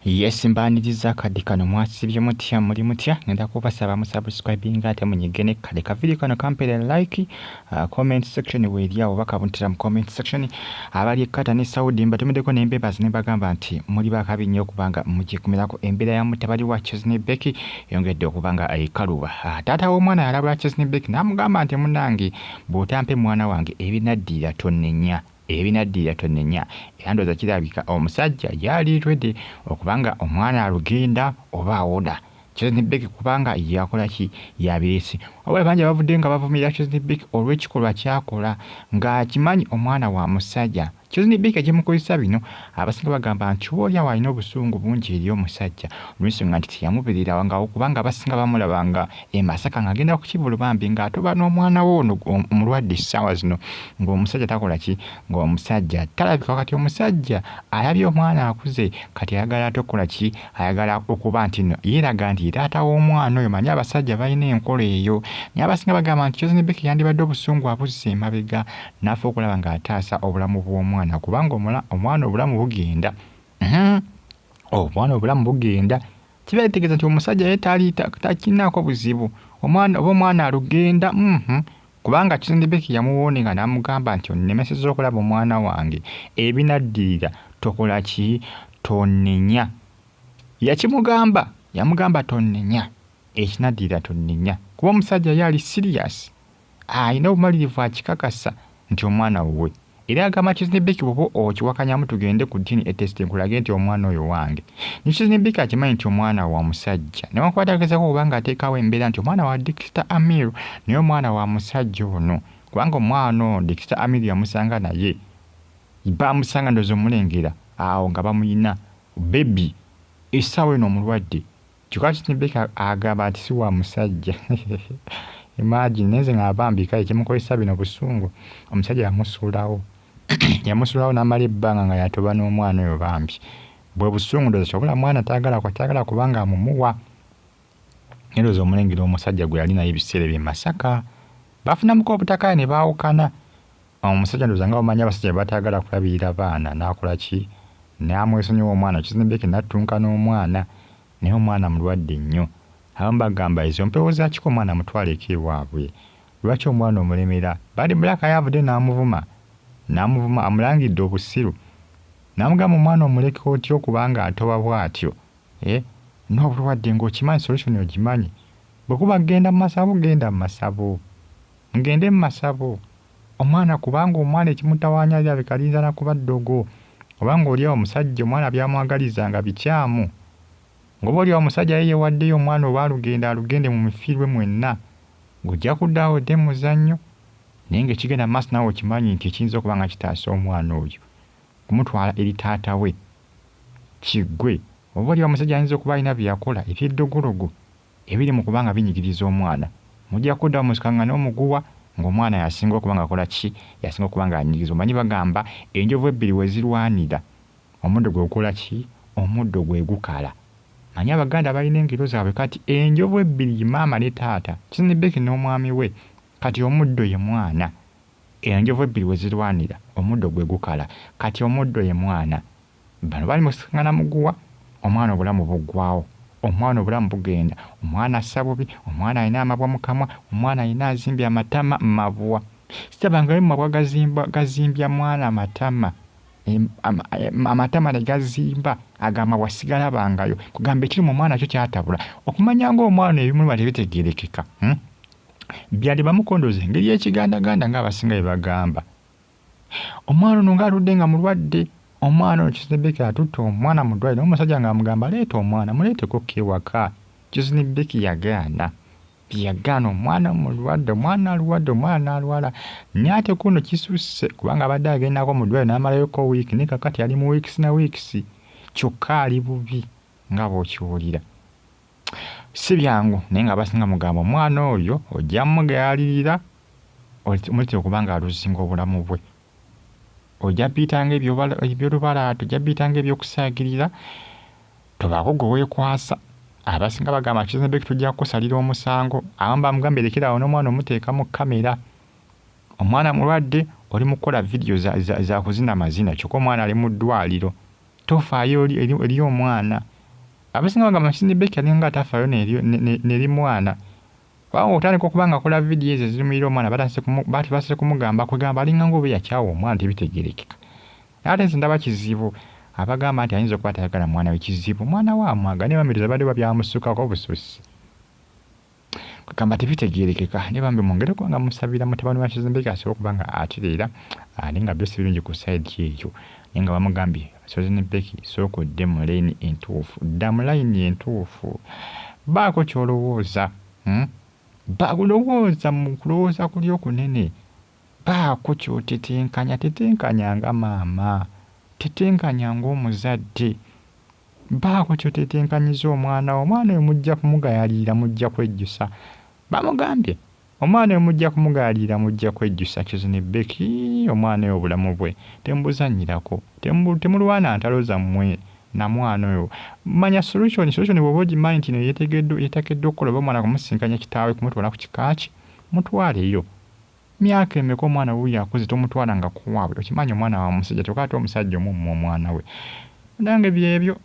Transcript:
Yes, mbaniriza kadi kano mwasibye mutya muli mutya ngenda kubasaba musubscribing ate munyigene kale ka video kano kampere like comment section weria obaka buntira mu comment section abali kata ne Saudi mbatumideko n'embeba zinebagamba nti muri bakabi nnyo kubanga mujye kumirako embera ya mutabali wa Chesney Becky yongedde okubanga ayikaluba tata w'omwana yalabula Chesney Becky namugamba nti munange bwotampe mwana wange ebinaddira tonnenya ebinaddira tonnenya yandoza kirabika omusajja yali twede okubanga omwana alugenda oba awoda Chesney Becky kubanga yakola ki yabirisi obale banje bavudde nga bavumira Chesney Becky olw'ekikolwa kyakola nga kimanyi omwana wa musajja Chesney Becky ajemukozesa bino abasinga bagamba nti olya walina obusungu bungi eri omusajja olw'ensonga nti yamubirira wanga okubanga abasinga bamulabanga Masaka ng'agenda ku Kivulu bambi ng'atoba n'omwana we ono omulwadde essaawa zino ng'omusajja takola ki ng'omusajja talabika kati omusajja alabye omwana akuze kati ayagala tokola ki ayagala okuba nti no yeeraga nti taata w'omwana oyo manyi abasajja balina enkola eyo naye abasinga bagamba nti Chesney Becky yandibadde obusungu abuzza emabega n'afa okulaba ng'ataasa obulamu bw'omwana kubanga omwana obulamu bugenda omwana obulamu bugenda kibeetegeeza nti omusajja ye takinaako buzibu omwana alugenda kubanga Chesney Becky yamuwoninga n'amugamba nti onnemesezza okulaba omwana wange ebinaddirira tokola ki tonnenya yamugamba tonnenya ekinaddirira tonnenya kuba omusajja yali serious ayina obumalirivu akikakasa nti omwana wuwe era agamba Chesney Becky bwoba okiwakanyamu tugende ku ddiini etesite nkulage nti omwana oyo wange ne Chesney Becky akimanyi nti omwana wa musajja newakwatagezako kubanga ateekawo embeera nti omwana wa Dexter Amiru naye omwana wa musajja ono kubanga omwana ono Dexter Amiru yamusanga naye bamusanga ndozi omulengera awo nga bamuyina bebi essaawa eno omulwadde kyokka Chesney Becky agamba nti si wa musajja imagine neze ng'abambika ekimukozesa bino busungu omusajja yamusuulawo n'amala ebbanga nga yatoba n'omwana oyo bambi bwe busungu ndoza kyobula mwana taagala kubanga amumuwa ndoza omulengera omusajja gwe yali naye ebiseera by'e Masaka bafunamuko obutaka ne baawukana omusajja ndoza nga omanyi abasajja bataagala kulabirira baana n'akola ki n'amwesonyiwa omwana Chesney Becky n'attunka n'omwana naye omwana mulwadde nnyo abamu bagamba ezo mpewo zakiko omwana mutwaleko ewaabwe lwaki omwana omulemera bali bulaka yavudde n'amuvuma amulangidde obusiru n'amugamba omwana omuleke otyo kubanga atoba bw'atyo n'obulwadde ng'okimanyi solution ogimanyi bwe kuba genda mu masabo ngende mu masabo omwana kubanga omwana ekimutawaanya lirabika liyinza na kuba ddogo obanga oli awo omusajja omwana byamwagalizanga bikyamu ng'oba oli awo omusajja ye yewaddeyo omwana oba alugende mu mifiirwe mwenna ng'ojja kuddaawo dde muzannyo naye ng'ekigenda maaso naawe okimanyi nti ekiyinza okuba nga kitaasa omwana oyo kumutwala eri taata we kiggwe oba oli awo omusajja ayinza okuba alina bye yakola ebyeddogologo ebiri mu kubanga binyigiriza omwana mujja kuddaawo musikanga n'omuguwa ng'omwana yasinga okuba nga akola ki yasinga okuba nga anyigiriza omanyi bagamba enjovu ebbiri we zirwanira omuddo gwe gukola ki omuddo gwe gukala manyi abaganda balina engero zaabwe kati enjovu ebbiri maama ne taata Chesney Becky n'omwami we kati omuddo ye mwana enjovu ebbiri we zirwanira omuddo gwe gukala kati omuddo ye mwana bano bali musikangana muguwa omwana obulamu buggwawo omwana obulamu bugenda omwana assa bubi omwana alina amabwa mu kamwa omwana alina azimbye amatama mabwa sitabangayo mabwa gazimbya mwana amatama amatama ne gazimba agamba wasigala bangayo kugamba ekiri mu mwana kyo kyatabula okumanya ng'omwana ebimu tebitegeerekeka byali bamukondoza engeri y'ekigandaganda ng'abasinga bye bagamba omwana ono ng'aludde nga mulwadde omwana ono Chesney Becky atutte omwana mu ddwaliro n'omusajja ng'amugamba leeta omwana muleeteko kewaka Chesney Becky yagaana omwana mulwadde omwana alwadde omwana n'alwala naye ate kuno kisusse kubanga abadde agendako mu ddwaliro n'amalayoko wiiki ne kakati ali mu wiikisi na wiikisi kyokka ali bubi nga bw'okiwulira si byangu naye nga basinga mugamba omwana oyo ojja mugayalirira omulitire okubanga aluzinga obulamu bwe ojja biyitanga ebyolubalaato ojja biyitanga ebyokusaagirira tobaako gwe weekwasa abasinga bagamba Chesney Becky tujja kusalira omusango abamu bamugamba erekerawo n'omwana omuteeka mu kamera omwana mulwadde oli mu kukola vidiyo za kuzina mazina kyokka omwana ali mu ddwaliro tofaayo eri omwana abasinga bagamba Chosen Becky alinga atafaayo neri mwana. Kubanga otandika okuba nga akola vidiyo ezo ezirumirira omwana batandise kumugamba kugamba alinga ng'oba yakyawa omwana tebitegeerekeka. Ate nze ndaba kizibu abagamba nti ayinza okuba tayagala mwana we kizibu. Mwana wa amwaga ne bambi tebadde babyamusukako bususi. Kugamba tebitegeerekeka ne bambi mwongere kubanga musabira mutabani wa Chosen Becky asobola okuba nga atereera alinga byose birungi ku side eyo. Naye nga bamugambye Chosen Becky sooka odde mu layini entuufu. Dda mu layini entuufu. Baako ky'olowooza. Balowooza mu kulowooza kuli okunene. Baako ky'otetenkanya. Tetenkanya nga maama. Tetenkanya ng'omuzadde. Baako ky'otetenkanyiza omwana we mujja kumugayalira mujja kwejjusa. Bamugambye omwana we mujja kumugayalira mujja kwejjusa Chosen Becky omwana we obulamu bwe tembuzannyirako. Temulwana ntalo zammwe na mwana oyo. Manya solution bw'oba ogimanyi nti yeetegeddwa okukola oba omwana kumusinkanya kitaawe kumutwala ku kikaaki mutwaleyo. Myaka emeka omwana we yakuze tomutwala nga kuwaabwe. Okimanyi omwana wa musajja tokaate omusajja omumma omwana we. Nange byebyo.